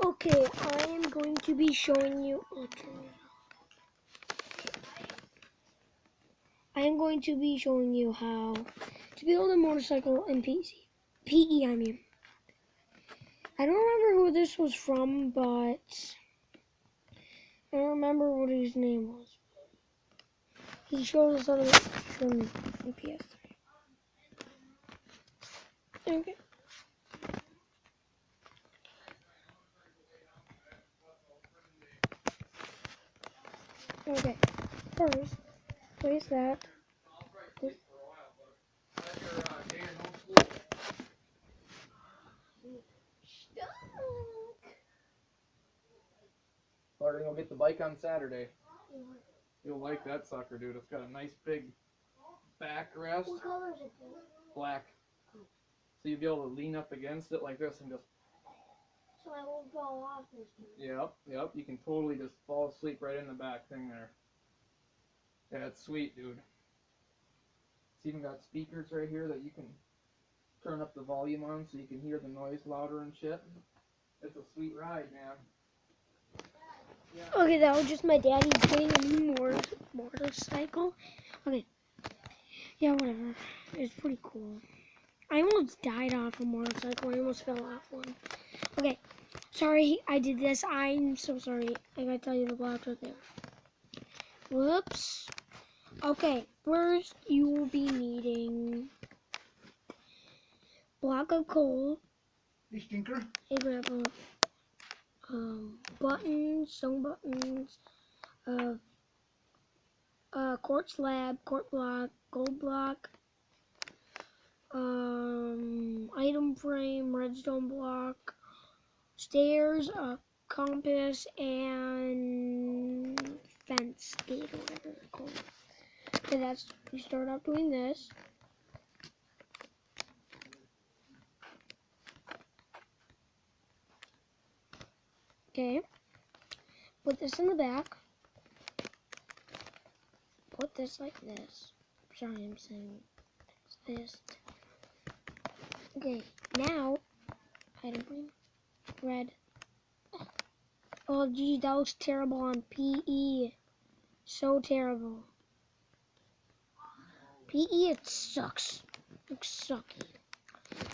Okay, I am going to be showing you. I am going to be showing you how to build a motorcycle in PE. I mean, I don't remember who this was from, but I don't remember what his name was. He showed us how to make in PS3. Okay. Okay. First, place that. Barton, you'll get the bike on Saturday. You'll like that sucker, dude. It's got a nice big backrest. What color is it? Black. So you'll be able to lean up against it like this and just. So I won't fall off this time. Yep. You can totally just fall asleep right in the back thing there. Yeah, it's sweet, dude. It's even got speakers right here that you can turn up the volume on so you can hear the noise louder and shit. It's a sweet ride, man. Yeah. Okay, that was just my daddy getting a new motorcycle. Okay. Yeah, whatever. It's pretty cool. I almost died off a motorcycle. I almost fell off one. Okay. Sorry I did this. I'm so sorry. I gotta tell you the blocks right there. Whoops. Okay. First, you will be needing block of coal. Hey, stinker. A grandpa. Buttons, stone buttons, quartz slab, quartz block, gold block, item frame, redstone block, stairs, compass, and fence gate, or whatever they're called. Okay, you start off doing this. Okay, put this in the back. Put this like this. Sorry, I'm saying this. Okay, now, item frame, red. Oh, geez, that looks terrible on PE. So terrible. PE, it sucks. It looks sucky.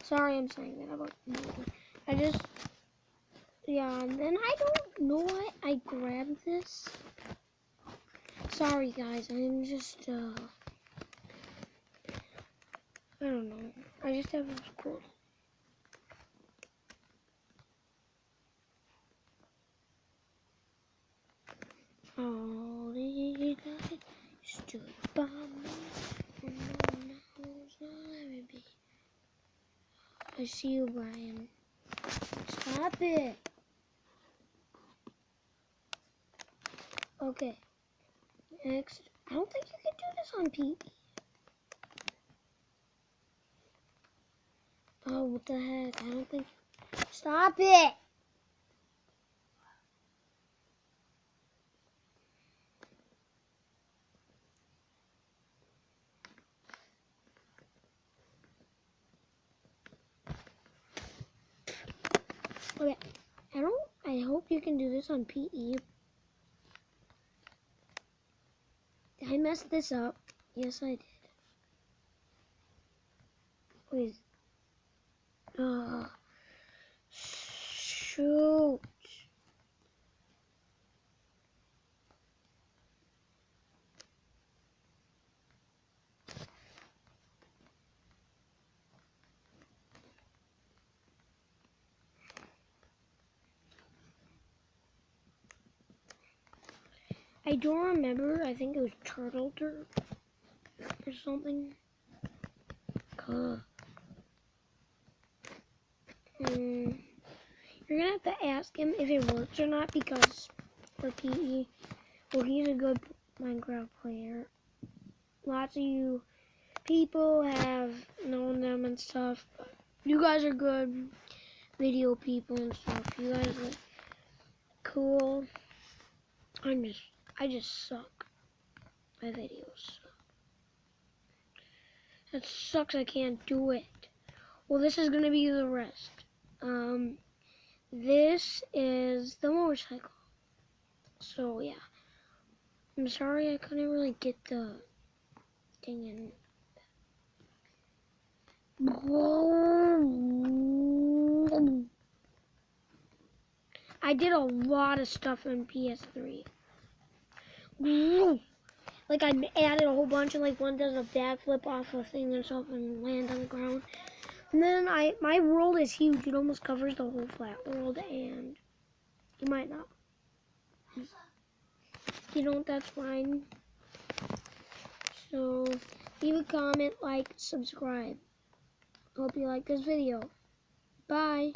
Sorry I'm saying that about yeah, and then I don't know why I grabbed this. Sorry guys, I'm just, I don't know. I just have this quote. All the night stood by me, and no one knows I'll ever be. I see you, Brian. Stop it. Okay. Next. I don't think you can do this on PE. Oh, what the heck? I don't think. Stop it! Okay. I hope you can do this on PE. Did I mess this up? Yes, I did. Please. Shoot. I don't remember. I think it was turtle dirt or something. You're gonna have to ask him if it works or not, because for PE, well, he's a good Minecraft player. Lots of you people have known them and stuff. You guys are good video people and stuff. You guys are cool. I just suck. My videos suck. That sucks. I can't do it. Well, this is gonna be the rest. This this is the motorcycle. So yeah, I'm sorry I couldn't really get the thing in. I did a lot of stuff in PS3. Like I added a whole bunch of, like, one does a backflip off a thing and stuff and land on the ground. And then my world is huge. It almost covers the whole flat world, and you might not. If you don't, that's fine. So leave a comment, like, subscribe. Hope you like this video. Bye.